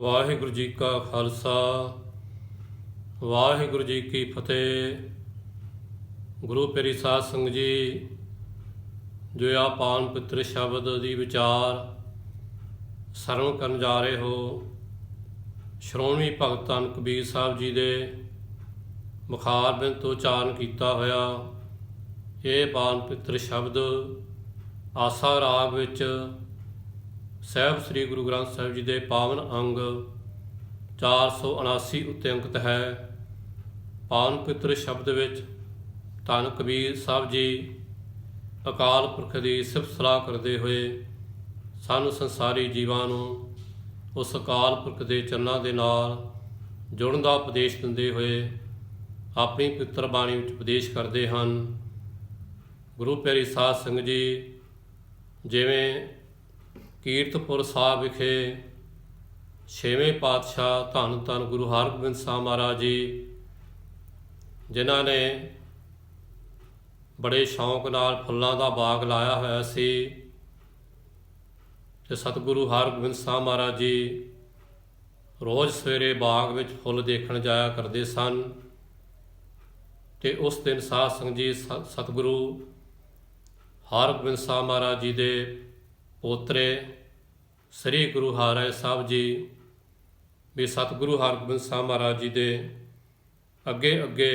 ਵਾਹਿਗੁਰੂ ਜੀ ਕਾ ਖਾਲਸਾ ਵਾਹਿਗੁਰੂ ਜੀ ਕੀ ਫਤਿਹ। ਗੁਰੂ ਪਿਆਰੀ ਸਾਧ ਸੰਗਤ ਜੀ, ਜੋ ਆ ਪਾਵਨ ਪਵਿੱਤਰ ਸ਼ਬਦ ਦੀ ਵਿਚਾਰ ਸਰਵਣ ਕਰਨ ਜਾ ਰਹੇ ਹੋ, ਸ਼੍ਰੋਮਣੀ ਭਗਤ ਧੰਨ ਕਬੀਰ ਸਾਹਿਬ ਜੀ ਦੇ ਮੁਖਾਰ ਬਿੰਦ ਤੋਂ ਉਚਾਰਨ ਕੀਤਾ ਹੋਇਆ ਇਹ ਪਾਵਨ ਪਵਿੱਤਰ ਸ਼ਬਦ ਆਸਾ ਰਾਗ ਵਿੱਚ ਸਾਹਿਬ ਸ੍ਰੀ ਗੁਰੂ ਗ੍ਰੰਥ ਸਾਹਿਬ ਜੀ ਦੇ ਪਾਵਨ ਅੰਗ 479 ਉੱਤੇ ਅੰਕਿਤ ਹੈ। ਪਾਵਨ ਪਵਿੱਤਰ ਸ਼ਬਦ ਵਿੱਚ ਧੰਨ ਕਬੀਰ ਸਾਹਿਬ ਜੀ ਅਕਾਲ ਪੁਰਖ ਦੀ ਸਿਫਤ ਸਲਾਹ ਕਰਦੇ ਹੋਏ ਸਾਨੂੰ ਸੰਸਾਰੀ ਜੀਵਾਂ ਨੂੰ ਉਸ ਅਕਾਲ ਪੁਰਖ ਦੇ ਚਰਨਾਂ ਦੇ ਨਾਲ ਜੁੜਨ ਦਾ ਉਪਦੇਸ਼ ਦਿੰਦੇ ਹੋਏ ਆਪਣੀ ਪਵਿੱਤਰ ਬਾਣੀ ਵਿੱਚ ਉਪਦੇਸ਼ ਕਰਦੇ ਹਨ। ਗੁਰੂ ਪਿਆਰੀ ਸਾਧ ਸੰਗਤ ਜੀ, ਜਿਵੇਂ ਕੀਰਤਪੁਰ ਸਾਹਿਬ ਵਿਖੇ ਛੇਵੇਂ ਪਾਤਸ਼ਾਹ ਧੰਨ ਧੰਨ ਗੁਰੂ ਹਰਗੋਬਿੰਦ ਸਾਹਿਬ ਮਹਾਰਾਜ ਜੀ, ਜਿਨ੍ਹਾਂ ਨੇ ਬੜੇ ਸ਼ੌਂਕ ਨਾਲ ਫੁੱਲਾਂ ਦਾ ਬਾਗ ਲਾਇਆ ਹੋਇਆ ਸੀ ਤੇ ਸਤਿਗੁਰੂ ਹਰਗੋਬਿੰਦ ਸਾਹਿਬ ਮਹਾਰਾਜ ਜੀ ਰੋਜ਼ ਸਵੇਰੇ ਬਾਗ ਵਿੱਚ ਫੁੱਲ ਦੇਖਣ ਜਾਇਆ ਕਰਦੇ ਸਨ। ਤੇ ਉਸ ਦਿਨ ਸਾਧ ਸੰਗਤ ਜੀ ਸਤਿਗੁਰੂ ਹਰਗੋਬਿੰਦ ਸਾਹਿਬ ਮਹਾਰਾਜ ਜੀ ਦੇ ਪੋਤਰੇ ਸ੍ਰੀ ਗੁਰੂ ਹਰਿਰਾਏ ਸਾਹਿਬ ਜੀ ਵੀ ਸਤਿਗੁਰੂ ਹਰਗੋਬਿੰਦ ਸਾਹਿਬ ਮਹਾਰਾਜ ਜੀ ਦੇ ਅੱਗੇ ਅੱਗੇ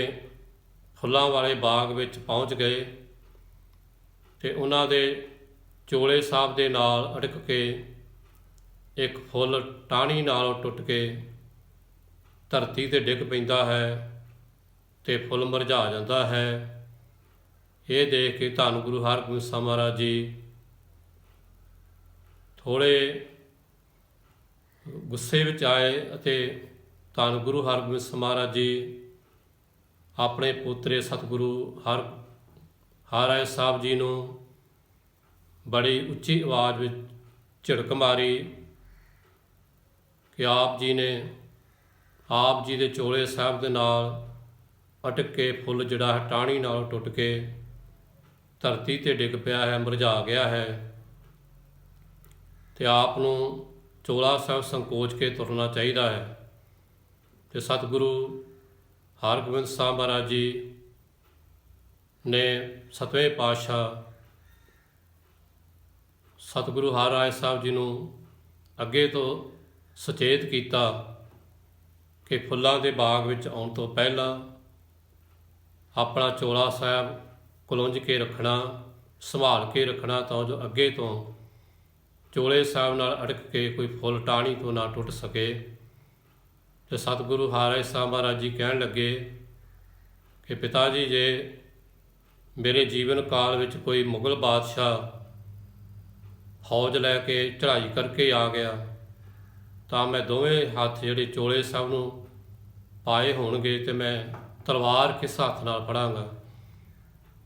ਫੁੱਲਾਂ ਵਾਲੇ ਬਾਗ ਵਿੱਚ ਪਹੁੰਚ ਗਏ ਤੇ ਉਹਨਾਂ ਦੇ ਚੋਲੇ ਸਾਹਿਬ ਦੇ ਨਾਲ ਅਟਕ ਕੇ ਇੱਕ ਫੁੱਲ ਟਾਹਣੀ ਨਾਲੋਂ ਟੁੱਟ ਕੇ ਧਰਤੀ 'ਤੇ ਡਿੱਗ ਪੈਂਦਾ ਹੈ ਤੇ ਫੁੱਲ ਮੁਰਝਾ ਜਾਂਦਾ ਹੈ। ਇਹ ਦੇਖ ਕੇ ਧੰਨ ਗੁਰੂ ਹਰਗੋਬਿੰਦ ਸਾਹਿਬ ਮਹਾਰਾਜ ਜੀ ਥੋੜ੍ਹੇ ਗੁੱਸੇ ਵਿੱਚ ਆਏ ਅਤੇ ਧੰਨ ਗੁਰੂ ਹਰਗੋਬਿੰਦ ਸਾਹਿਬ ਮਹਾਰਾਜ ਜੀ ਆਪਣੇ ਪੋਤਰੇ ਸਤਿਗੁਰੂ ਹਰਿਰਾਏ ਸਾਹਿਬ ਜੀ ਨੂੰ ਬੜੀ ਉੱਚੀ ਆਵਾਜ਼ ਵਿੱਚ ਝਿੜਕ ਮਾਰੀ ਕਿ ਆਪ ਜੀ ਦੇ ਚੋਲੇ ਸਾਹਿਬ ਦੇ ਨਾਲ ਅਟਕ ਕੇ ਫੁੱਲ ਜਿਹੜਾ ਹੈ ਟਾਹਣੀ ਨਾਲ ਟੁੱਟ ਕੇ ਧਰਤੀ 'ਤੇ ਡਿੱਗ ਪਿਆ ਹੈ, ਮੁਰਝਾ ਗਿਆ ਹੈ ਤੇ ਆਪ ਨੂੰ ਚੋਲਾ ਸਾਹਿਬ ਸੰਕੋਚ ਕੇ ਤੁਰਨਾ ਚਾਹੀਦਾ ਹੈ। ਤੇ ਸਤਿਗੁਰੂ ਹਰਗੋਬਿੰਦ ਸਾਹਿਬ ਮਹਾਰਾਜ ਜੀ ਨੇ ਸਤਵੇਂ ਪਾਤਸ਼ਾਹ ਸਤਿਗੁਰੂ ਹਰਿਰਾਏ ਸਾਹਿਬ ਜੀ ਨੂੰ ਅੱਗੇ ਤੋਂ ਸੁਚੇਤ ਕੀਤਾ ਕਿ ਫੁੱਲਾਂ ਦੇ ਬਾਗ ਵਿੱਚ ਆਉਣ ਤੋਂ ਪਹਿਲਾਂ ਆਪਣਾ ਚੋਲਾ ਸਾਹਿਬ ਕੁਲੁੰਝ ਕੇ ਰੱਖਣਾ, ਸੰਭਾਲ ਕੇ ਰੱਖਣਾ, ਤਾਂ ਜੋ ਅੱਗੇ ਤੋਂ ਚੋਲੇ ਸਾਹਿਬ ਨਾਲ ਅਟਕ ਕੇ ਕੋਈ ਫੁੱਲ ਟਾਹਣੀ ਤੋਂ ਨਾ ਟੁੱਟ ਸਕੇ। ਤੇ ਸਤਿਗੁਰੂ ਹਰਿਰਾਏ ਸਾਹਿਬ ਮਹਾਰਾਜ ਜੀ ਕਹਿਣ ਲੱਗੇ ਕਿ ਪਿਤਾ ਜੀ, ਜੇ ਮੇਰੇ ਜੀਵਨ ਕਾਲ ਵਿੱਚ ਕੋਈ ਮੁਗਲ ਬਾਦਸ਼ਾਹ ਫੌਜ ਲੈ ਕੇ ਚੜ੍ਹਾਈ ਕਰਕੇ ਆ ਗਿਆ ਤਾਂ ਮੈਂ ਦੋਵੇਂ ਹੱਥ ਜਿਹੜੇ ਚੋਲੇ ਸਾਹਿਬ ਨੂੰ ਪਾਏ ਹੋਣਗੇ ਤੇ ਮੈਂ ਤਲਵਾਰ ਕਿਸ ਹੱਥ ਨਾਲ ਫੜਾਂਗਾ।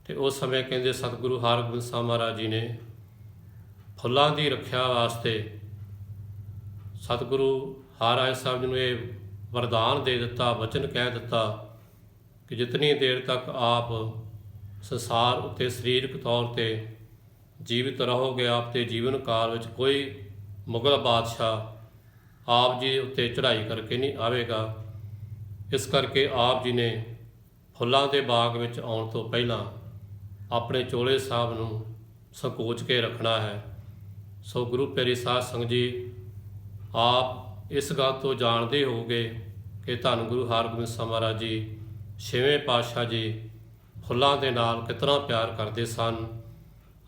ਤੇ ਉਸ ਸਮੇਂ ਕਹਿੰਦੇ ਸਤਿਗੁਰੂ ਹਰਗੋਬਿੰਦ ਸਾਹਿਬ ਮਹਾਰਾਜ ਜੀ ਨੇ ਫੁੱਲਾਂ ਦੀ ਰੱਖਿਆ ਵਾਸਤੇ ਸਤਿਗੁਰੂ ਹਰਿਰਾਏ ਸਾਹਿਬ ਜੀ ਨੂੰ ਇਹ ਵਰਦਾਨ ਦੇ ਦਿੱਤਾ, ਵਚਨ ਕਹਿ ਦਿੱਤਾ ਕਿ ਜਿਤਨੀ ਦੇਰ ਤੱਕ ਆਪ ਸੰਸਾਰ ਉੱਤੇ ਸਰੀਰਕ ਤੌਰ 'ਤੇ ਜੀਵਿਤ ਰਹੋਗੇ, ਆਪ ਦੇ ਜੀਵਨ ਕਾਲ ਵਿੱਚ ਕੋਈ ਮੁਗਲ ਬਾਦਸ਼ਾਹ ਆਪ ਜੀ ਉੱਤੇ ਚੜ੍ਹਾਈ ਕਰਕੇ ਨਹੀਂ ਆਵੇਗਾ। ਇਸ ਕਰਕੇ ਆਪ ਜੀ ਨੇ ਫੁੱਲਾਂ ਦੇ ਬਾਗ ਵਿੱਚ ਆਉਣ ਤੋਂ ਪਹਿਲਾਂ ਆਪਣੇ ਚੋਲੇ ਸਾਹਿਬ ਨੂੰ ਸੰਕੋਚ ਕੇ ਰੱਖਣਾ ਹੈ। ਸੋ ਗੁਰੂ ਪਿਆਰੀ ਸਾਧ ਸੰਗਤ ਜੀ, ਆਪ ਇਸ ਗੱਲ ਤੋਂ ਜਾਣਦੇ ਹੋਗੇ ਕਿ ਧੰਨ ਗੁਰੂ ਹਰਗੋਬਿੰਦ ਸਾਹਿਬ ਮਹਾਰਾਜ ਜੀ ਛੇਵੇਂ ਪਾਤਸ਼ਾਹ ਜੀ ਫੁੱਲਾਂ ਦੇ ਨਾਲ ਕਿਤਨਾ ਪਿਆਰ ਕਰਦੇ ਸਨ।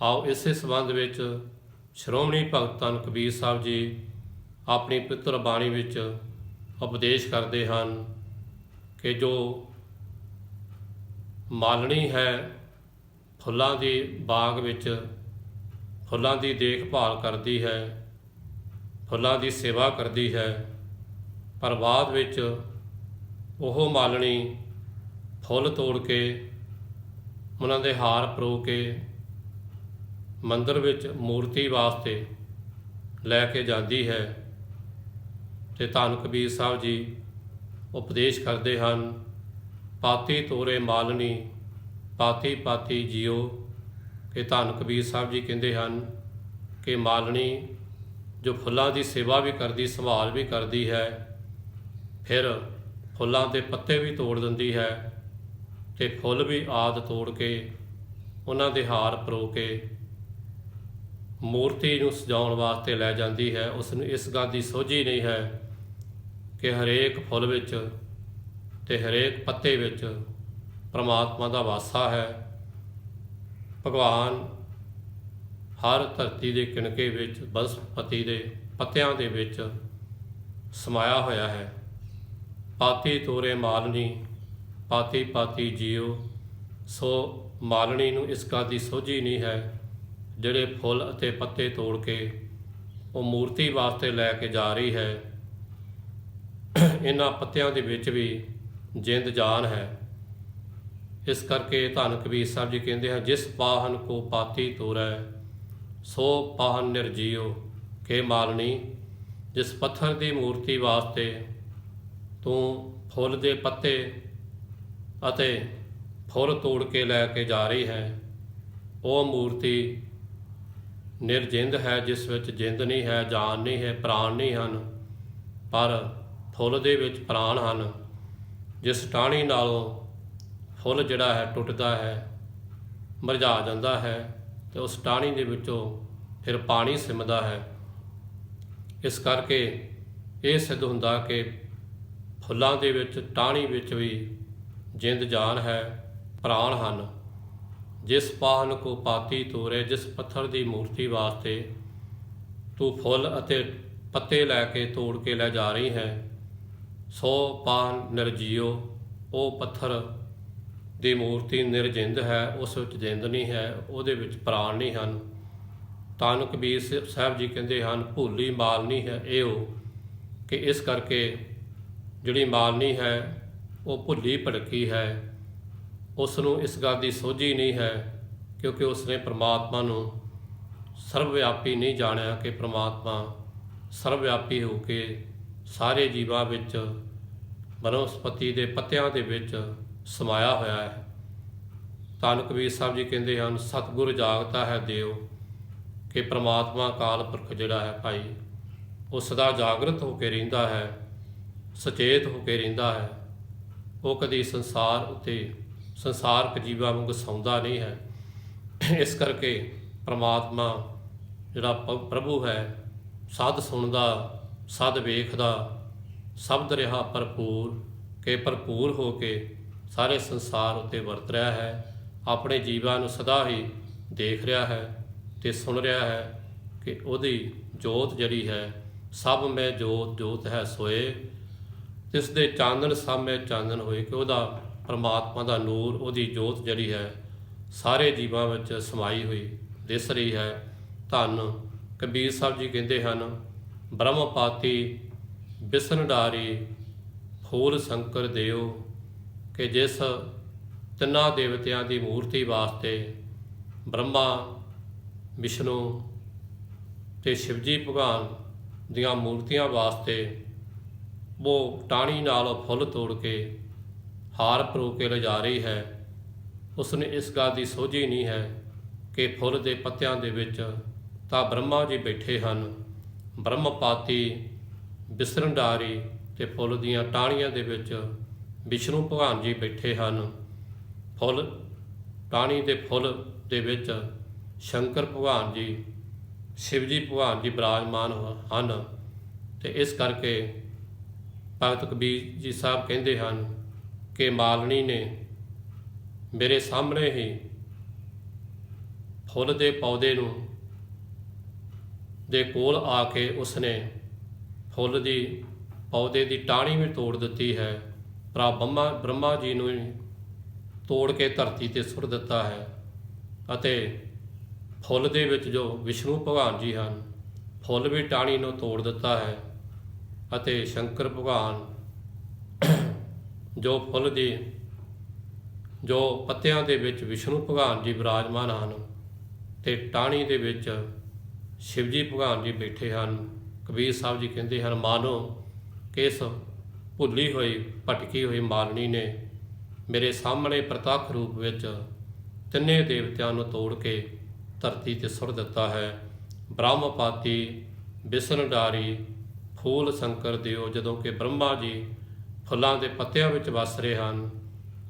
ਆਓ ਇਸੇ ਸੰਬੰਧ ਵਿੱਚ ਸ਼੍ਰੋਮਣੀ ਭਗਤ ਧੰਨ ਕਬੀਰ ਸਾਹਿਬ ਜੀ ਆਪਣੀ ਪਵਿੱਤਰ ਬਾਣੀ ਵਿੱਚ ਉਪਦੇਸ਼ ਕਰਦੇ ਹਨ ਕਿ ਜੋ ਮਾਲਣੀ ਹੈ ਫੁੱਲਾਂ ਦੀ ਬਾਗ ਵਿੱਚ ਫੁੱਲਾਂ ਦੀ ਦੇਖਭਾਲ ਕਰਦੀ ਹੈ, ਫੁੱਲਾਂ ਦੀ ਸੇਵਾ ਕਰਦੀ ਹੈ, ਪਰ ਬਾਅਦ ਵਿੱਚ ਉਹ ਮਾਲਣੀ ਫੁੱਲ ਤੋੜ ਕੇ ਉਹਨਾਂ ਦੇ ਹਾਰ ਪਰੋ ਕੇ ਮੰਦਰ ਵਿੱਚ ਮੂਰਤੀ ਵਾਸਤੇ ਲੈ ਕੇ ਜਾਂਦੀ ਹੈ। ਤੇ ਧੰਨ ਕਬੀਰ ਸਾਹਿਬ ਜੀ ਉਪਦੇਸ਼ ਕਰਦੇ ਹਨ, ਪਾਤੀ ਤੋਰੇ ਮਾਲਣੀ ਪਾਤੀ ਪਾਤੀ ਜੀਓ। ਕਿ ਧੰਨ ਕਬੀਰ ਸਾਹਿਬ ਜੀ ਕਹਿੰਦੇ ਹਨ ਕਿ ਮਾਲਣੀ ਜੋ ਫੁੱਲਾਂ ਦੀ ਸੇਵਾ ਵੀ ਕਰਦੀ, ਸੰਭਾਲ ਵੀ ਕਰਦੀ ਹੈ, ਫਿਰ ਫੁੱਲਾਂ ਦੇ ਪੱਤੇ ਵੀ ਤੋੜ ਦਿੰਦੀ ਹੈ ਤੇ ਫੁੱਲ ਵੀ ਆਦਿ ਤੋੜ ਕੇ ਉਹਨਾਂ ਦੇ ਹਾਰ ਪਰੋ ਕੇ ਮੂਰਤੀ ਨੂੰ ਸਜਾਉਣ ਵਾਸਤੇ ਲੈ ਜਾਂਦੀ ਹੈ। ਉਸ ਨੂੰ ਇਸ ਗੱਲ ਦੀ ਸੋਝੀ ਨਹੀਂ ਹੈ ਕਿ ਹਰੇਕ ਫੁੱਲ ਵਿੱਚ ਤੇ ਹਰੇਕ ਪੱਤੇ ਵਿੱਚ ਪਰਮਾਤਮਾ ਦਾ ਵਾਸਾ ਹੈ। ਭਗਵਾਨ ਹਰ ਧਰਤੀ ਦੇ ਕਿਣਕੇ ਵਿੱਚ ਬਨਸਪਤੀ ਦੇ ਪੱਤਿਆਂ ਦੇ ਵਿੱਚ ਸਮਾਇਆ ਹੋਇਆ ਹੈ। ਪਾਤੀ ਤੋਰੇ ਮਾਲਣੀ, ਪਾਤੀ ਪਾਤੀ ਜੀਓ। ਸੋ ਮਾਲਣੀ ਨੂੰ ਇਸ ਗੱਲ ਦੀ ਸੋਝੀ ਨਹੀਂ ਹੈ ਜਿਹੜੇ ਫੁੱਲ ਅਤੇ ਪੱਤੇ ਤੋੜ ਕੇ ਉਹ ਮੂਰਤੀ ਵਾਸਤੇ ਲੈ ਕੇ ਜਾ ਰਹੀ ਹੈ। ਇਹਨਾਂ ਪੱਤਿਆਂ ਦੇ ਵਿੱਚ ਵੀ ਜਿੰਦ ਜਾਨ ਹੈ। ਇਸ ਕਰਕੇ ਧੰਨ ਕਬੀਰ ਸਾਹਿਬ ਜੀ ਕਹਿੰਦੇ ਹਨ, ਜਿਸ ਪਾਹਨ ਕੋ ਪਾਤੀ ਤੋਰੈ ਸੋ ਪਾਹਨ ਨਿਰਜੀਓ। ਕਿ ਮਾਲਣੀ, ਜਿਸ ਪੱਥਰ ਦੀ ਮੂਰਤੀ ਵਾਸਤੇ ਤੂੰ ਫੁੱਲ ਦੇ ਪੱਤੇ ਅਤੇ ਫੁੱਲ ਤੋੜ ਕੇ ਲੈ ਕੇ ਜਾ ਰਹੀ ਹੈ, ਉਹ ਮੂਰਤੀ ਨਿਰਜਿੰਦ ਹੈ, ਜਿਸ ਵਿੱਚ ਜਿੰਦ ਨਹੀਂ ਹੈ, ਜਾਨ ਨਹੀਂ ਹੈ, ਪ੍ਰਾਣ ਨਹੀਂ ਹਨ, ਪਰ ਫੁੱਲ ਦੇ ਵਿੱਚ ਪ੍ਰਾਣ ਹਨ। ਜਿਸ ਟਾਹਣੀ ਨਾਲੋਂ ਫੁੱਲ ਜਿਹੜਾ ਹੈ ਟੁੱਟਦਾ ਹੈ, ਮੁਰਝਾ ਜਾਂਦਾ ਹੈ, ਤੇ ਉਸ ਟਾਹਣੀ ਦੇ ਵਿੱਚੋਂ ਫਿਰ ਪਾਣੀ ਸਿਮਦਾ ਹੈ। ਇਸ ਕਰਕੇ ਇਹ ਸਿੱਧ ਹੁੰਦਾ ਕਿ ਫੁੱਲਾਂ ਦੇ ਵਿੱਚ, ਟਾਹਣੀ ਵਿੱਚ ਵੀ ਜਿੰਦ ਜਾਨ ਹੈ, ਪ੍ਰਾਣ ਹਨ। ਜਿਸ ਪਾਹਨ ਕੋ ਪਾਤੀ ਤੋਰੇ, ਜਿਸ ਪੱਥਰ ਦੀ ਮੂਰਤੀ ਵਾਸਤੇ ਤੂੰ ਫੁੱਲ ਅਤੇ ਪੱਤੇ ਲੈ ਕੇ ਤੋੜ ਕੇ ਲੈ ਜਾ ਰਹੀ ਹੈ, ਸੋ ਪਾਹਨ ਨਿਰਜੀਓ। ਉਹ ਪੱਥਰ ਦੀ ਮੂਰਤੀ ਨਿਰਜਿੰਦ ਹੈ, ਉਸ ਵਿੱਚ ਜਿੰਦ ਨਹੀਂ ਹੈ, ਉਹਦੇ ਵਿੱਚ ਪ੍ਰਾਣ ਨਹੀਂ ਹਨ। ਧੰਨ ਕਬੀਰ ਸਾਹਿਬ ਜੀ ਕਹਿੰਦੇ ਹਨ, ਭੁੱਲੀ ਮਾਲਣੀ ਹੈ ਇਹੋ। ਕਿ ਇਸ ਕਰਕੇ ਜਿਹੜੀ ਮਾਲਣੀ ਹੈ ਉਹ ਭੁੱਲੀ ਭਟਕੀ ਹੈ। ਉਸ ਨੂੰ ਇਸ ਗੱਲ ਦੀ ਸੋਝੀ ਨਹੀਂ ਹੈ ਕਿਉਂਕਿ ਉਸਨੇ ਪ੍ਰਮਾਤਮਾ ਨੂੰ ਸਰਵਵਿਆਪੀ ਨਹੀਂ ਜਾਣਿਆ ਕਿ ਪ੍ਰਮਾਤਮਾ ਸਰਵਵਿਆਪੀ ਹੋ ਕੇ ਸਾਰੇ ਜੀਵਾਂ ਵਿੱਚ, ਬਨਸਪਤੀ ਦੇ ਪੱਤਿਆਂ ਦੇ ਵਿੱਚ ਸਮਾਇਆ ਹੋਇਆ ਹੈ। ਧੰਨ ਕਬੀਰ ਸਾਹਿਬ ਜੀ ਕਹਿੰਦੇ ਹਨ, ਸਤਿਗੁਰ ਜਾਗਤਾ ਹੈ ਦਿਓ। ਕਿ ਪ੍ਰਮਾਤਮਾ ਅਕਾਲ ਪੁਰਖ ਜਿਹੜਾ ਹੈ ਭਾਈ, ਉਹ ਸਦਾ ਜਾਗਰਤ ਹੋ ਕੇ ਰਹਿੰਦਾ ਹੈ, ਸੁਚੇਤ ਹੋ ਕੇ ਰਹਿੰਦਾ ਹੈ। ਉਹ ਕਦੀ ਸੰਸਾਰ ਉੱਤੇ ਸੰਸਾਰਕ ਜੀਵਾਂ ਵਾਂਗ ਸੌਂਦਾ ਨਹੀਂ ਹੈ। ਇਸ ਕਰਕੇ ਪ੍ਰਮਾਤਮਾ ਜਿਹੜਾ ਪ੍ਰਭੂ ਹੈ, ਸਦ ਸੁਣਦਾ, ਸਦ ਵੇਖਦਾ, ਸ਼ਬਦ ਰਿਹਾ ਭਰਪੂਰ। ਕਿ ਭਰਪੂਰ ਹੋ ਕੇ ਸਾਰੇ ਸੰਸਾਰ ਉੱਤੇ ਵਰਤ ਰਿਹਾ ਹੈ, ਆਪਣੇ ਜੀਵਾਂ ਨੂੰ ਸਦਾ ਹੀ ਦੇਖ ਰਿਹਾ ਹੈ ਤੇ ਸੁਣ ਰਿਹਾ ਹੈ ਕਿ ਉਹਦੀ ਜੋਤ ਜਿਹੜੀ ਹੈ, ਸਭ ਮੈਂ ਜੋਤ ਜੋਤ ਹੈ ਸੋਏ, ਤਿਸ ਦੇ ਚਾਨਣ ਸਭ ਮੈਂ ਚਾਨਣ ਹੋਏ। ਕਿ ਉਹਦਾ ਪਰਮਾਤਮਾ ਦਾ ਨੂਰ, ਉਹਦੀ ਜੋਤ ਜਿਹੜੀ ਹੈ ਸਾਰੇ ਜੀਵਾਂ ਵਿੱਚ ਸਮਾਈ ਹੋਈ ਦਿਸ ਰਹੀ ਹੈ। ਧੰਨ ਕਬੀਰ ਸਾਹਿਬ ਜੀ ਕਹਿੰਦੇ ਹਨ, ਬ੍ਰਹਮ ਪਾਤੀ ਬਿਸਨ ਡਾਰੀ ਫੂਲ ਸ਼ੰਕਰ ਦਿਓ। ਕਿ ਜਿਸ ਤਿੰਨਾਂ ਦੇਵਤਿਆਂ ਦੀ ਮੂਰਤੀ ਵਾਸਤੇ ਬ੍ਰਹਮਾ, ਵਿਸ਼ਨੂੰ ਤੇ ਸ਼ਿਵਜੀ ਭਗਵਾਨ ਦੀਆਂ ਮੂਰਤੀਆਂ ਵਾਸਤੇ ਉਹ ਟਾਹਣੀ ਨਾਲ ਫੁੱਲ ਤੋੜ ਕੇ ਹਾਰ ਪਰੋ ਕੇ ਲਿਜਾ ਰਹੀ ਹੈ, ਉਸ ਨੂੰ ਇਸ ਗੱਲ ਦੀ ਸੋਝੀ ਨਹੀਂ ਹੈ ਕਿ ਫੁੱਲ ਦੇ ਪੱਤਿਆਂ ਦੇ ਵਿੱਚ ਤਾਂ ਬ੍ਰਹਮਾ ਜੀ ਬੈਠੇ ਹਨ। ਬ੍ਰਹਮ ਪਾਤੀ ਬਿਸਰਨ ਡਾਰੀ, ਤੇ ਫੁੱਲ ਦੀਆਂ ਟਾਹਣੀਆਂ ਦੇ ਵਿੱਚ ਵਿਸ਼ਨੂੰ ਭਗਵਾਨ ਜੀ ਬੈਠੇ ਹਨ। ਫੁੱਲ ਟਾਹਣੀ ਦੇ ਫੁੱਲ ਦੇ ਵਿੱਚ ਸ਼ੰਕਰ ਭਗਵਾਨ ਜੀ, ਸ਼ਿਵ ਜੀ ਭਗਵਾਨ ਜੀ ਬਿਰਾਜਮਾਨ ਹਨ। ਤੇ ਇਸ ਕਰਕੇ ਭਗਤ ਕਬੀਰ ਜੀ ਸਾਹਿਬ ਕਹਿੰਦੇ ਹਨ ਕਿ ਮਾਲਣੀ ਨੇ ਮੇਰੇ ਸਾਹਮਣੇ ਹੀ ਫੁੱਲ ਦੇ ਪੌਦੇ ਨੂੰ ਦੇ ਕੋਲ ਆ ਕੇ ਉਸਨੇ ਫੁੱਲ ਦੀ ਪੌਦੇ ਦੀ ਟਾਹਣੀ ਵੀ ਤੋੜ ਦਿੱਤੀ ਹੈ। ਭਰਾ ਬ੍ਰਹਮਾ ਜੀ ਨੂੰ ਤੋੜ ਕੇ ਧਰਤੀ ਤੇ ਸੁੱਟ ਦਿੱਤਾ ਹੈ। ਅਤੇ ਫੁੱਲ ਦੇ ਵਿੱਚ ਜੋ ਵਿਸ਼ਨੂੰ ਭਗਵਾਨ ਜੀ ਹਨ, ਫੁੱਲ ਵੀ ਟਾਹਣੀ ਨੂੰ ਤੋੜ ਦਿੱਤਾ ਹੈ। ਅਤੇ ਸ਼ੰਕਰ ਭਗਵਾਨ ਜੋ ਫੁੱਲ ਦੀ ਜੋ ਪੱਤਿਆਂ ਦੇ ਵਿੱਚ ਵਿਸ਼ਨੂੰ ਭਗਵਾਨ ਜੀ ਬਿਰਾਜਮਾਨ ਹਨ, ਤੇ ਟਾਹਣੀ ਦੇ ਵਿੱਚ ਸ਼ਿਵਜੀ ਭਗਵਾਨ ਜੀ ਬੈਠੇ ਹਨ। ਕਬੀਰ ਸਾਹਿਬ ਜੀ ਕਹਿੰਦੇ ਹਨ, ਮਾਨੋ ਕਿ ਇਸ ਭੁੱਲੀ ਹੋਈ ਭਟਕੀ ਹੋਈ ਮਾਲਣੀ ਨੇ ਮੇਰੇ ਸਾਹਮਣੇ ਪ੍ਰਤੱਖ ਰੂਪ ਵਿੱਚ ਤਿੰਨੇ ਦੇਵਤਿਆਂ ਨੂੰ ਤੋੜ ਕੇ ਧਰਤੀ ਤੇ ਸੁੱਟ ਦਿੱਤਾ ਹੈ। ਬ੍ਰਹਮ ਪਾਤੀ ਬਿਸਨ ਡਾਰੀ ਫੂਲ ਸ਼ੰਕਰ ਦਿਓ। ਜਦੋਂ ਕਿ ਬ੍ਰਹਮਾ ਜੀ ਫੁੱਲਾਂ ਦੇ ਪੱਤਿਆਂ ਵਿੱਚ ਵਸ ਰਹੇ ਹਨ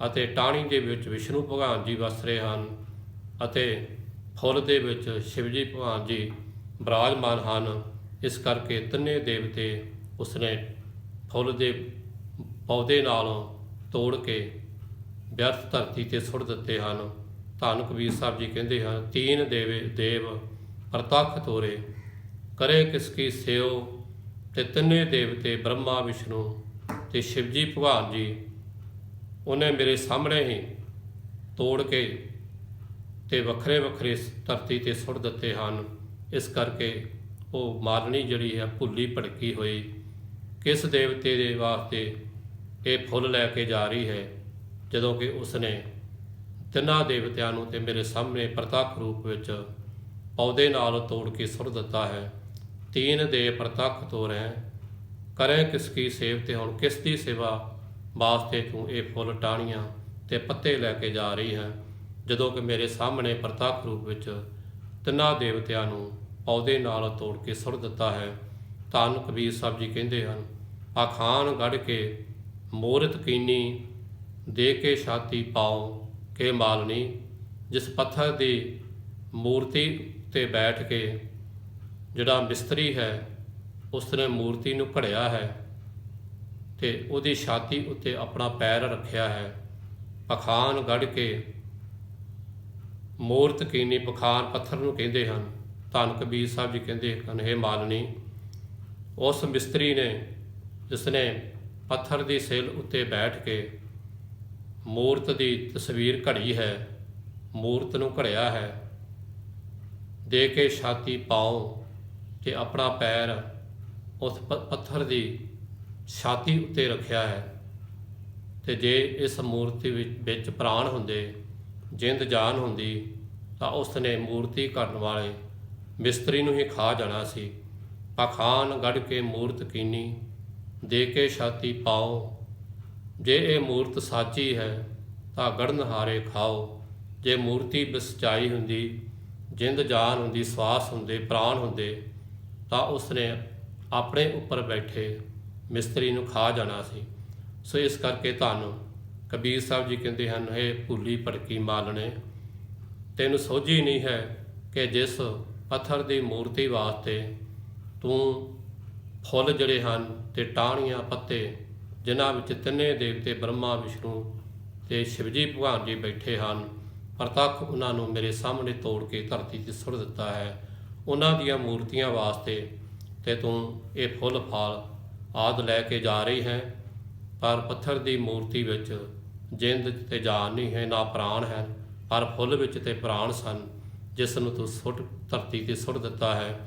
ਅਤੇ ਟਾਹਣੀ ਦੇ ਵਿੱਚ ਵਿਸ਼ਨੂੰ ਭਗਵਾਨ ਜੀ ਵਸ ਰਹੇ ਹਨ ਅਤੇ ਫੁੱਲ ਦੇ ਵਿੱਚ ਸ਼ਿਵਜੀ ਭਗਵਾਨ ਜੀ ਬਿਰਾਜਮਾਨ ਹਨ। ਇਸ ਕਰਕੇ ਤਿੰਨੇ ਦੇਵਤੇ ਉਸਨੇ ਫੁੱਲ ਦੇ ਪੌਦੇ ਨਾਲੋਂ ਤੋੜ ਕੇ ਵਿਅਰਥ ਧਰਤੀ 'ਤੇ ਸੁੱਟ ਦਿੱਤੇ ਹਨ। ਧੰਨ ਕਬੀਰ ਸਾਹਿਬ ਜੀ ਕਹਿੰਦੇ ਹਨ, ਤੀਨ ਦੇਵ ਪ੍ਰਤੱਖ ਤੋਰੇ, ਕਰੇ ਕਿਸ ਕੀ ਸੇਉ। ਤੇ ਤਿੰਨੇ ਦੇਵਤੇ ਬ੍ਰਹਮਾ ਵਿਸ਼ਨੂੰ ਤੇ ਸ਼ਿਵਜੀ ਭਗਵਾਨ ਜੀ ਉਹਨੇ ਮੇਰੇ ਸਾਹਮਣੇ ਹੀ ਤੋੜ ਕੇ ਤੇ ਵੱਖਰੇ ਵੱਖਰੇ ਧਰਤੀ 'ਤੇ ਸੁੱਟ ਦਿੱਤੇ ਹਨ। ਇਸ ਕਰਕੇ ਉਹ ਮਾਲਣੀ ਜਿਹੜੀ ਹੈ ਭੁੱਲੀ ਭੜਕੀ ਹੋਈ ਕਿਸ ਦੇਵਤੇ ਦੇ ਵਾਸਤੇ ਇਹ ਫੁੱਲ ਲੈ ਕੇ ਜਾ ਰਹੀ ਹੈ, ਜਦੋਂ ਕਿ ਉਸਨੇ ਤਿੰਨਾਂ ਦੇਵਤਿਆਂ ਨੂੰ ਤੇ ਮੇਰੇ ਸਾਹਮਣੇ ਪ੍ਰਤੱਖ ਰੂਪ ਵਿੱਚ ਪੌਦੇ ਨਾਲ ਤੋੜ ਕੇ ਸੁੱਟ ਦਿੱਤਾ ਹੈ। ਤੀਨ ਦੇ ਪ੍ਰਤੱਖ ਤੋਰੈ, ਕਰੇ ਕਿਸ ਕੀ ਸੇਵ। ਤੇ ਹੁਣ ਕਿਸ ਦੀ ਸੇਵਾ ਵਾਸਤੇ ਤੂੰ ਇਹ ਫੁੱਲ ਟਾਹਣੀਆਂ ਤੇ ਪੱਤੇ ਲੈ ਕੇ ਜਾ ਰਹੀ ਹੈ, ਜਦੋਂ ਕਿ ਮੇਰੇ ਸਾਹਮਣੇ ਪ੍ਰਤੱਖ ਰੂਪ ਵਿੱਚ ਤਿੰਨਾਂ ਦੇਵਤਿਆਂ ਨੂੰ ਪੌਦੇ ਨਾਲ ਤੋੜ ਕੇ ਸੁੱਟ ਦਿੱਤਾ ਹੈ। ਧੰਨ ਕਬੀਰ ਸਾਹਿਬ ਜੀ ਕਹਿੰਦੇ ਹਨ, ਆਖਾਨ ਗੜ ਕੇ ਮੂਰਤ ਕੀਨੀ, ਦੇ ਕੇ ਛਾਤੀ ਪਾਓ ਕੇ ਮਾਲਣੀ। ਜਿਸ ਪੱਥਰ ਦੀ ਮੂਰਤੀ ਤੇ ਬੈਠ ਕੇ ਜਿਹੜਾ ਮਿਸਤਰੀ ਹੈ ਉਸਨੇ ਮੂਰਤੀ ਨੂੰ ਘੜਿਆ ਹੈ ਤੇ ਉਹਦੀ ਛਾਤੀ ਉੱਤੇ ਆਪਣਾ ਪੈਰ ਰੱਖਿਆ ਹੈ। ਪਖਾਨ ਗੜ ਕੇ ਮੂਰਤ ਕੀਨੀ, ਪਖਾਨ ਪੱਥਰ ਨੂੰ ਕਹਿੰਦੇ ਹਨ। ਧੰਨ ਕਬੀਰ ਸਾਹਿਬ ਜੀ ਕਹਿੰਦੇ ਹਨ, ਹੇ ਮਾਲਣੀ, ਉਸ ਮਿਸਤਰੀ ਨੇ ਜਿਸਨੇ ਪੱਥਰ ਦੀ ਸਿਲ ਉੱਤੇ ਬੈਠ ਕੇ ਮੂਰਤ ਦੀ ਤਸਵੀਰ ਘੜੀ ਹੈ, ਮੂਰਤ ਨੂੰ ਘੜਿਆ ਹੈ, ਦੇ ਕੇ ਛਾਤੀ ਪਾਉ ਤੇ ਆਪਣਾ ਪੈਰ ਉਸ ਪੱਥਰ ਦੀ ਛਾਤੀ ਉੱਤੇ ਰੱਖਿਆ ਹੈ। ਤੇ ਜੇ ਇਸ ਮੂਰਤੀ ਵਿੱਚ ਪ੍ਰਾਣ ਹੁੰਦੇ, ਜਿੰਦ ਜਾਨ ਹੁੰਦੀ, ਤਾਂ ਉਸ ਨੇ ਮੂਰਤੀ ਕਰਨ ਵਾਲੇ ਮਿਸਤਰੀ ਨੂੰ ਹੀ ਖਾ ਜਾਣਾ ਸੀ। ਪਖਾਨ ਗੜ ਕੇ ਮੂਰਤ ਕੀਨੀ, ਦੇ ਕੇ ਛਾਤੀ ਪਾਓ। ਜੇ ਇਹ ਮੂਰਤ ਸਾਚੀ ਹੈ ਤਾਂ ਗੜਨਹਾਰੇ ਖਾਓ। ਜੇ ਮੂਰਤੀ ਸੱਚਾਈ ਹੁੰਦੀ, ਜਿੰਦ ਜਾਨ ਹੁੰਦੀ, ਸਵਾਸ ਹੁੰਦੇ, ਪ੍ਰਾਣ ਹੁੰਦੇ, ਤਾਂ ਉਸਨੇ ਆਪਣੇ ਉੱਪਰ ਬੈਠੇ ਮਿਸਤਰੀ ਨੂੰ ਖਾ ਜਾਣਾ ਸੀ। ਸੋ ਇਸ ਕਰਕੇ ਤੁਹਾਨੂੰ ਕਬੀਰ ਸਾਹਿਬ ਜੀ ਕਹਿੰਦੇ ਹਨ, ਇਹ ਭੁੱਲੀ ਭੜਕੀ ਮਾਲਣੇ, ਤੈਨੂੰ ਸੋਝੀ ਨਹੀਂ ਹੈ ਕਿ ਜਿਸ ਪੱਥਰ ਦੀ ਮੂਰਤੀ ਵਾਸਤੇ ਤੂੰ ਫੁੱਲ ਜਿਹੜੇ ਹਨ ਤੇ ਟਾਹਣੀਆਂ ਪੱਤੇ, ਜਿਨ੍ਹਾਂ ਵਿੱਚ ਤਿੰਨੇ ਦੇਵਤੇ ਬ੍ਰਹਮਾ ਵਿਸ਼ਨੂੰ ਤੇ ਸ਼ਿਵਜੀ ਭਗਵਾਨ ਜੀ ਬੈਠੇ ਹਨ, ਪ੍ਰਤੱਖ ਉਹਨਾਂ ਨੂੰ ਮੇਰੇ ਸਾਹਮਣੇ ਤੋੜ ਕੇ ਧਰਤੀ 'ਤੇ ਸੁੱਟ ਦਿੱਤਾ ਹੈ। ਉਹਨਾਂ ਦੀਆਂ ਮੂਰਤੀਆਂ ਵਾਸਤੇ ਤੇ ਤੂੰ ਇਹ ਫੁੱਲ ਫਲ ਆਦਿ ਲੈ ਕੇ ਜਾ ਰਹੀ ਹੈ, ਪਰ ਪੱਥਰ ਦੀ ਮੂਰਤੀ ਵਿੱਚ ਜਿੰਦ ਤੇ ਜਾਨ ਨਹੀਂ ਹੈ, ਨਾ ਪ੍ਰਾਣ ਹੈ, ਪਰ ਫੁੱਲ ਵਿੱਚ ਤੇ ਪ੍ਰਾਣ ਸਨ, ਜਿਸ ਨੂੰ ਤੂੰ ਧਰਤੀ 'ਤੇ ਸੁੱਟ ਦਿੱਤਾ ਹੈ।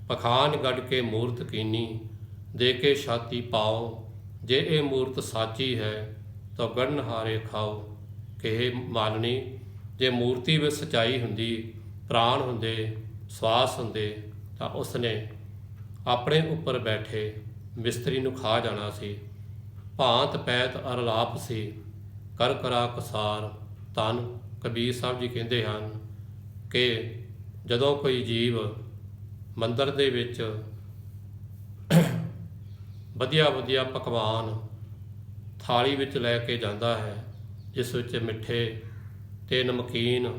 ਪਖਾਨ ਗੜ ਕੇ ਮੂਰਤ ਕੀਨੀ, ਦੇ ਕੇ ਛਾਤੀ ਪਾਓ। ਜੇ ਇਹ ਮੂਰਤ ਸਾਚੀ ਹੈ ਤਾਂ ਗੜਨਹਾਰੇ ਖਾਓ। ਕਿ ਮਾਲਣੀ, ਜੇ ਮੂਰਤੀ ਵਿੱਚ ਸਚਾਈ ਹੁੰਦੀ, ਪ੍ਰਾਣ ਹੁੰਦੇ, ਸਵਾਸ ਹੁੰਦੇ, ਤਾਂ ਉਸਨੇ ਆਪਣੇ ਉੱਪਰ ਬੈਠੇ ਮਿਸਤਰੀ ਨੂੰ ਖਾ ਜਾਣਾ ਸੀ। ਭਾਂਤ ਪੈਤ ਅਰਲਾਪ ਸੀ, ਕਰ ਕਰਾ ਕਸਾਰ। ਧੰਨ ਕਬੀਰ ਸਾਹਿਬ ਜੀ ਕਹਿੰਦੇ ਹਨ ਕਿ ਜਦੋਂ ਕੋਈ ਜੀਵ ਮੰਦਰ ਦੇ ਵਿੱਚ ਵਧੀਆ ਵਧੀਆ ਪਕਵਾਨ ਥਾਲੀ ਵਿੱਚ ਲੈ ਕੇ ਜਾਂਦਾ ਹੈ, ਜਿਸ ਵਿੱਚ ਮਿੱਠੇ ਤੇ ਨਮਕੀਨ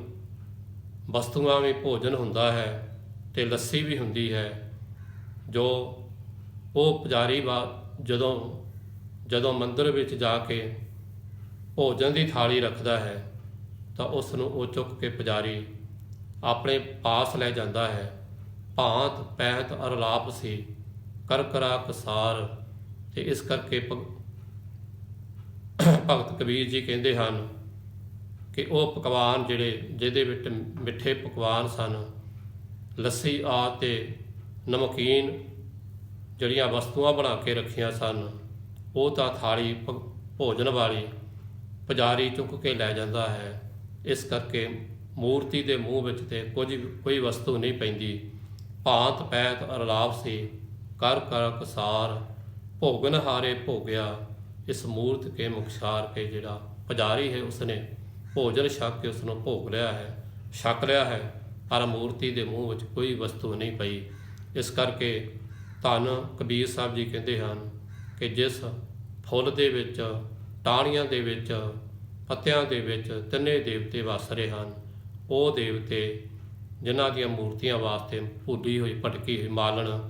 ਵਸਤੂਆਂ ਵੀ ਭੋਜਨ ਹੁੰਦਾ ਹੈ ਤੇ ਲੱਸੀ ਵੀ ਹੁੰਦੀ ਹੈ, ਜੋ ਉਹ ਪੁਜਾਰੀ ਜਦੋਂ ਮੰਦਰ ਵਿੱਚ ਜਾ ਕੇ ਭੋਜਨ ਦੀ ਥਾਲੀ ਰੱਖਦਾ ਹੈ ਤਾਂ ਉਸ ਨੂੰ ਉਹ ਚੁੱਕ ਕੇ ਪੁਜਾਰੀ ਆਪਣੇ ਪਾਸ ਲੈ ਜਾਂਦਾ ਹੈ। ਭਾਂਤ ਪੈਤ ਅਰਲਾਪ ਸੀ, ਕਰ ਕਰਾ ਕਸਾਰ। ਤੇ ਇਸ ਕਰਕੇ ਭਗਤ ਕਬੀਰ ਜੀ ਕਹਿੰਦੇ ਹਨ ਕਿ ਉਹ ਪਕਵਾਨ ਜਿਹਦੇ ਵਿੱਚ ਮਿੱਠੇ ਪਕਵਾਨ ਸਨ, ਲੱਸੀ ਆ ਤੇ ਨਮਕੀਨ ਜਿਹੜੀਆਂ ਵਸਤੂਆਂ ਬਣਾ ਕੇ ਰੱਖੀਆਂ ਸਨ, ਉਹ ਤਾਂ ਥਾਲੀ ਭੋਜਨ ਵਾਲੀ ਪੁਜਾਰੀ ਚੁੱਕ ਕੇ ਲੈ ਜਾਂਦਾ ਹੈ। ਇਸ ਕਰਕੇ ਮੂਰਤੀ ਦੇ ਮੂੰਹ ਵਿੱਚ ਤੇ ਕੋਈ ਵਸਤੂ ਨਹੀਂ ਪੈਂਦੀ। ਭਾਂਤ ਪੈਤ ਅਰਲਾਪ ਸੀ, ਕਰ ਕਰ ਕਸਾਰ। ਭੋਗਨ ਹਾਰੇ ਭੋਗਿਆ, ਇਸ ਮੂਰਤ ਕੇ ਮੁਖਸ਼ਾਰ ਕੇ। ਜਿਹੜਾ ਪੁਜਾਰੀ ਹੈ ਉਸਨੇ ਭੋਜਨ ਛਕ ਕੇ ਉਸ ਨੂੰ ਭੋਗ ਲਿਆ ਹੈ, ਛਕ ਲਿਆ ਹੈ, ਪਰ ਮੂਰਤੀ ਦੇ ਮੂੰਹ ਵਿੱਚ ਕੋਈ ਵਸਤੂ ਨਹੀਂ ਪਈ। ਇਸ ਕਰਕੇ ਧੰਨ ਕਬੀਰ ਸਾਹਿਬ ਜੀ ਕਹਿੰਦੇ ਹਨ ਕਿ ਜਿਸ ਫੁੱਲ ਦੇ ਵਿੱਚ, ਟਾਹਣੀਆਂ ਦੇ ਵਿੱਚ, ਪੱਤਿਆਂ ਦੇ ਵਿੱਚ ਤਿੰਨੇ ਦੇਵਤੇ ਵਸ ਰਹੇ ਹਨ, ਉਹ ਦੇਵਤੇ ਜਿਨ੍ਹਾਂ ਦੀਆਂ ਮੂਰਤੀਆਂ ਵਾਸਤੇ ਭੁੱਲੀ ਹੋਈ ਭਟਕੀ ਹੋਈ ਮਾਲਣ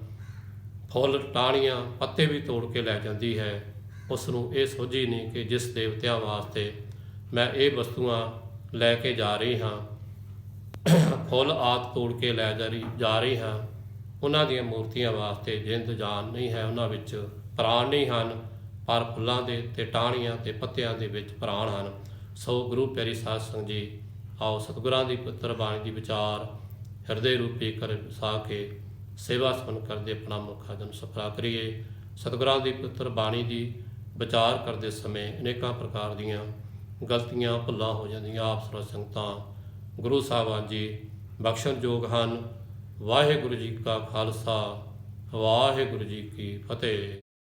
ਫੁੱਲ, ਟਾਹਣੀਆਂ, ਪੱਤੇ ਵੀ ਤੋੜ ਕੇ ਲੈ ਜਾਂਦੀ ਹੈ, ਉਸ ਨੂੰ ਇਹ ਸੋਝੀ ਨਹੀਂ ਕਿ ਜਿਸ ਦੇਵਤਿਆਂ ਵਾਸਤੇ ਮੈਂ ਇਹ ਵਸਤੂਆਂ ਲੈ ਕੇ ਜਾ ਰਹੀ ਹਾਂ, ਫੁੱਲ ਆਦਿ ਤੋੜ ਕੇ ਲੈ ਜਾ ਰਹੀ ਹਾਂ, ਉਹਨਾਂ ਦੀਆਂ ਮੂਰਤੀਆਂ ਵਾਸਤੇ ਜਿੰਦ ਜਾਨ ਨਹੀਂ ਹੈ, ਉਹਨਾਂ ਵਿੱਚ ਪ੍ਰਾਣ ਨਹੀਂ ਹਨ, ਪਰ ਫੁੱਲਾਂ ਦੇ ਤੇ ਟਾਹਣੀਆਂ ਤੇ ਪੱਤਿਆਂ ਦੇ ਵਿੱਚ ਪ੍ਰਾਣ ਹਨ। ਸੋ ਗੁਰੂ ਪਿਆਰੀ ਸਾਧ ਸੰਗਤ ਜੀ, ਆਓ ਸਤਿਗੁਰਾਂ ਦੀ ਪਵਿੱਤਰ ਬਾਣੀ ਦੀ ਵਿਚਾਰ ਹਿਰਦੇ ਰੂਪੀ ਕਰ ਵਸਾ ਕੇ ਸੇਵਾ ਸਮਨ ਕਰਦੇ ਆਪਣਾ ਮੁੱਖ ਆਜਨ ਸਫਲਾ ਕਰੀਏ। ਸਤਿਗੁਰਾਂ ਦੀ ਪਵਿੱਤਰ ਬਾਣੀ ਦੀ ਵਿਚਾਰ ਕਰਦੇ ਸਮੇਂ ਅਨੇਕਾਂ ਪ੍ਰਕਾਰ ਦੀਆਂ ਗਲਤੀਆਂ ਭੁੱਲਾਂ ਹੋ ਜਾਂਦੀਆਂ। ਆਪ ਸਰਬ ਸੰਗਤਾਂ ਗੁਰੂ ਸਾਹਿਬਾਨ ਜੀ ਬਖਸ਼ਣਯੋਗ ਹਨ। ਵਾਹਿਗੁਰੂ ਜੀ ਕਾ ਖਾਲਸਾ, ਵਾਹਿਗੁਰੂ ਜੀ ਕੀ ਫਤਿਹ।